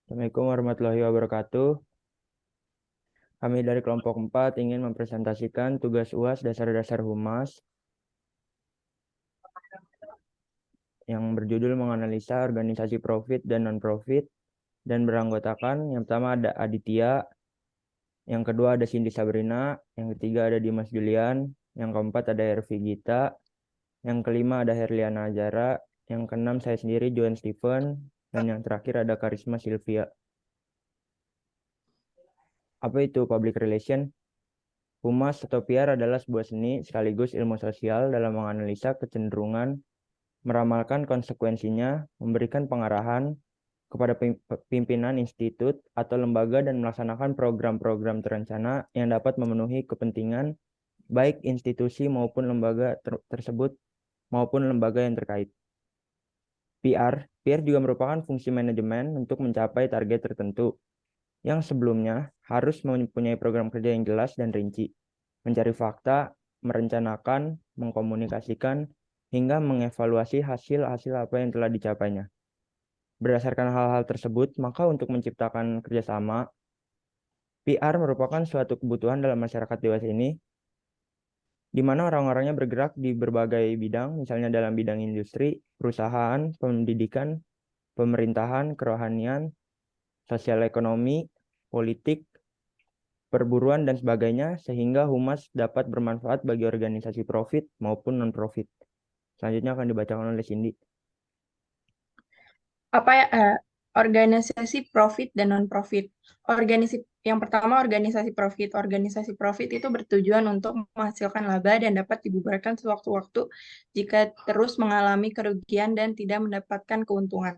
Assalamualaikum warahmatullahi wabarakatuh. Kami dari kelompok 4 ingin mempresentasikan tugas UAS dasar-dasar humas yang berjudul menganalisa organisasi profit dan non-profit dan beranggotakan yang pertama ada Aditya, yang kedua ada Cindy Sabrina, yang ketiga ada Dimas Julian, yang keempat ada Hervi Gita, yang kelima ada Herliana Azara, yang keenam saya sendiri Joan Stephen, dan yang terakhir ada Karisma Sylvia. Apa itu public relation? Humas atau PR adalah sebuah seni sekaligus ilmu sosial dalam menganalisa kecenderungan, meramalkan konsekuensinya, memberikan pengarahan kepada pimpinan institut atau lembaga dan melaksanakan program-program terencana yang dapat memenuhi kepentingan baik institusi maupun lembaga tersebut maupun lembaga yang terkait. PR juga merupakan fungsi manajemen untuk mencapai target tertentu yang sebelumnya harus mempunyai program kerja yang jelas dan rinci, mencari fakta, merencanakan, mengkomunikasikan, hingga mengevaluasi hasil-hasil apa yang telah dicapainya. Berdasarkan hal-hal tersebut, maka untuk menciptakan kerjasama, PR merupakan suatu kebutuhan dalam masyarakat dewasa ini, di mana orang-orangnya bergerak di berbagai bidang, misalnya dalam bidang industri, perusahaan, pendidikan, pemerintahan, kerohanian, sosial ekonomi, politik, perburuan, dan sebagainya, sehingga humas dapat bermanfaat bagi organisasi profit maupun non-profit. Selanjutnya akan dibacakan oleh Cindy. Apa ya organisasi profit dan non profit. Organisasi yang pertama organisasi profit. Organisasi profit itu bertujuan untuk menghasilkan laba dan dapat dibubarkan sewaktu-waktu jika terus mengalami kerugian dan tidak mendapatkan keuntungan.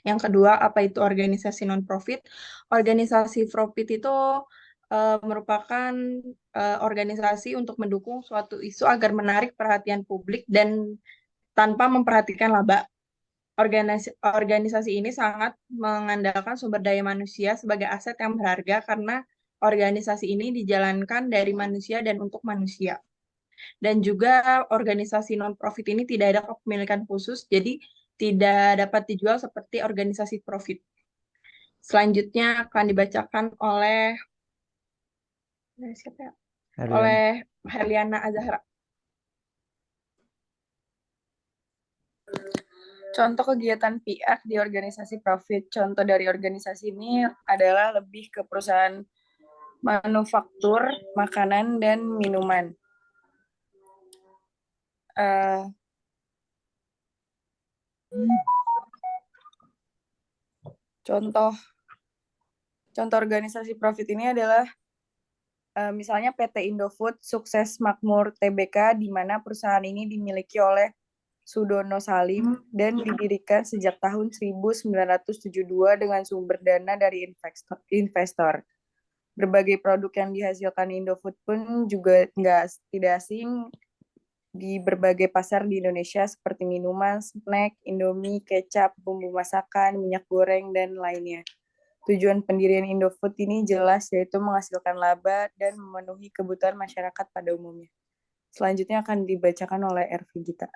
Yang kedua, apa itu organisasi non profit? Organisasi profit itu merupakan organisasi untuk mendukung suatu isu agar menarik perhatian publik dan tanpa memperhatikan laba. Organisasi ini sangat mengandalkan sumber daya manusia sebagai aset yang berharga karena organisasi ini dijalankan dari manusia dan untuk manusia. Dan juga organisasi non-profit ini tidak ada kepemilikan khusus, jadi tidak dapat dijual seperti organisasi profit. Selanjutnya akan dibacakan oleh siapa ya? Herlian. Oleh Herliana Azahra. Contoh kegiatan PR di organisasi profit. Contoh dari organisasi ini adalah lebih ke perusahaan manufaktur, makanan, dan minuman. Uh, contoh contoh organisasi profit ini adalah misalnya PT Indofood, Sukses Makmur Tbk, di mana perusahaan ini dimiliki oleh Sudono Salim dan didirikan sejak tahun 1972 dengan sumber dana dari investor. Berbagai produk yang dihasilkan Indofood pun juga tidak asing di berbagai pasar di Indonesia seperti minuman, snack, Indomie, kecap, bumbu masakan, minyak goreng, dan lainnya. Tujuan pendirian Indofood ini jelas yaitu menghasilkan laba dan memenuhi kebutuhan masyarakat pada umumnya. Selanjutnya akan dibacakan oleh Ervi Gita.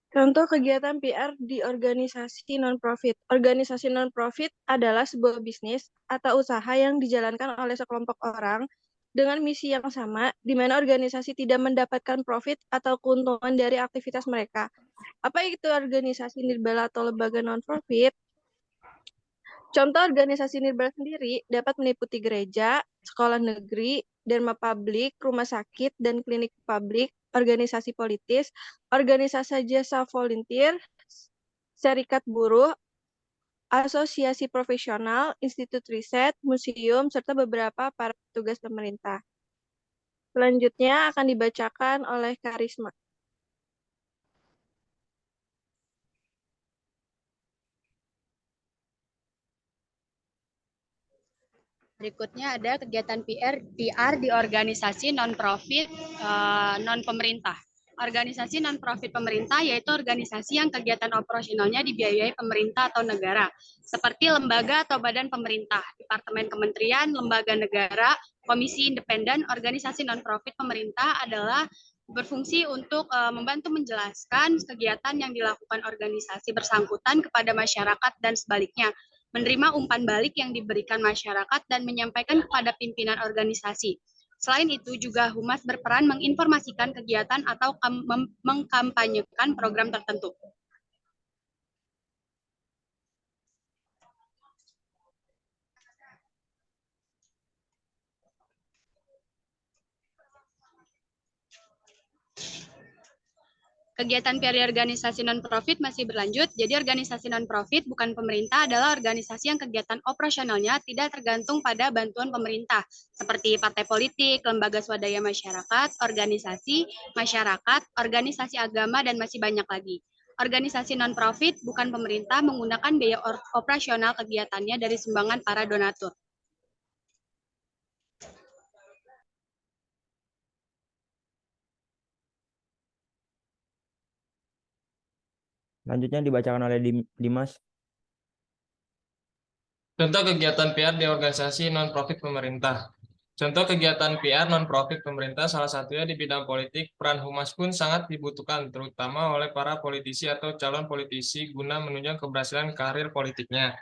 Contoh kegiatan PR di organisasi non-profit. Organisasi non-profit adalah sebuah bisnis atau usaha yang dijalankan oleh sekelompok orang dengan misi yang sama, di mana organisasi tidak mendapatkan profit atau keuntungan dari aktivitas mereka. Apa itu organisasi nirbala atau lembaga non-profit? Contoh organisasi nirbala sendiri dapat meliputi gereja, sekolah negeri, derma publik, rumah sakit, dan klinik publik, organisasi politis, organisasi jasa volunteer, serikat buruh, asosiasi profesional, institut riset, museum, serta beberapa para petugas pemerintah. Selanjutnya akan dibacakan oleh Karisma. Berikutnya ada kegiatan PR di organisasi non-profit non-pemerintah. organisasi non-profit pemerintah yaitu organisasi yang kegiatan operasionalnya dibiayai pemerintah atau negara, seperti lembaga atau badan pemerintah, departemen kementerian, lembaga negara, komisi independen. Organisasi non-profit pemerintah adalah berfungsi untuk membantu menjelaskan kegiatan yang dilakukan organisasi bersangkutan kepada masyarakat dan sebaliknya, menerima umpan balik yang diberikan masyarakat dan menyampaikan kepada pimpinan organisasi. Selain itu, juga Humas berperan menginformasikan kegiatan atau mengkampanyekan program tertentu. Kegiatan PR organisasi non-profit masih berlanjut. Jadi organisasi non-profit bukan pemerintah adalah organisasi yang kegiatan operasionalnya tidak tergantung pada bantuan pemerintah, seperti partai politik, lembaga swadaya masyarakat, organisasi masyarakat, organisasi agama, dan masih banyak lagi. Organisasi non-profit bukan pemerintah menggunakan biaya operasional kegiatannya dari sumbangan para donatur. Selanjutnya dibacakan oleh Dimas. Contoh kegiatan PR di organisasi non-profit pemerintah. Contoh kegiatan PR non-profit pemerintah salah satunya di bidang politik, peran humas pun sangat dibutuhkan, terutama oleh para politisi atau calon politisi guna menunjang keberhasilan karir politiknya.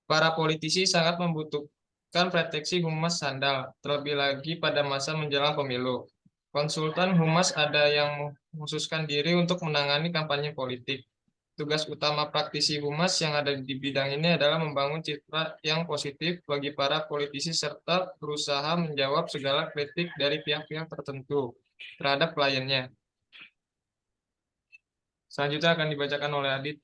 Para politisi sangat membutuhkan proteksi humas sandal, terlebih lagi pada masa menjelang pemilu. Konsultan humas ada yang mengkhususkan diri untuk menangani kampanye politik. Tugas utama praktisi humas yang ada di bidang ini adalah membangun citra yang positif bagi para politisi serta berusaha menjawab segala kritik dari pihak-pihak tertentu terhadap kliennya. Selanjutnya akan dibacakan oleh Adit.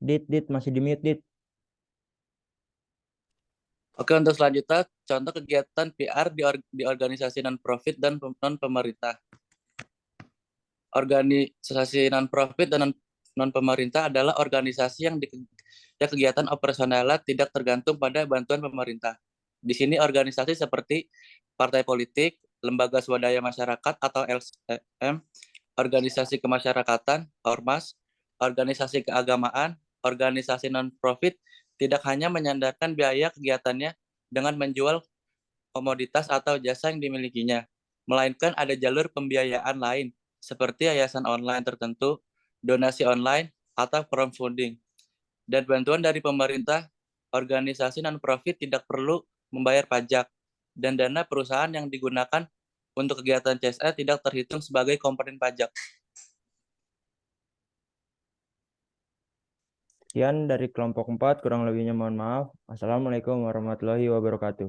Dit, masih di mute, Dit. Oke, untuk selanjutnya, contoh kegiatan PR di organisasi non-profit dan non-pemerintah. Organisasi non-profit dan non-pemerintah adalah organisasi yang kegiatan operasionalnya tidak tergantung pada bantuan pemerintah. Di sini organisasi seperti partai politik, lembaga swadaya masyarakat atau LSM, organisasi kemasyarakatan, ormas, organisasi keagamaan, organisasi non-profit tidak hanya menyandarkan biaya kegiatannya dengan menjual komoditas atau jasa yang dimilikinya, melainkan ada jalur pembiayaan lain, seperti yayasan online tertentu, donasi online, atau crowdfunding. Dan bantuan dari pemerintah, organisasi non-profit tidak perlu membayar pajak, dan dana perusahaan yang digunakan untuk kegiatan CSR tidak terhitung sebagai komponen pajak. Sekian dari kelompok 4, kurang lebihnya mohon maaf. Assalamualaikum warahmatullahi wabarakatuh.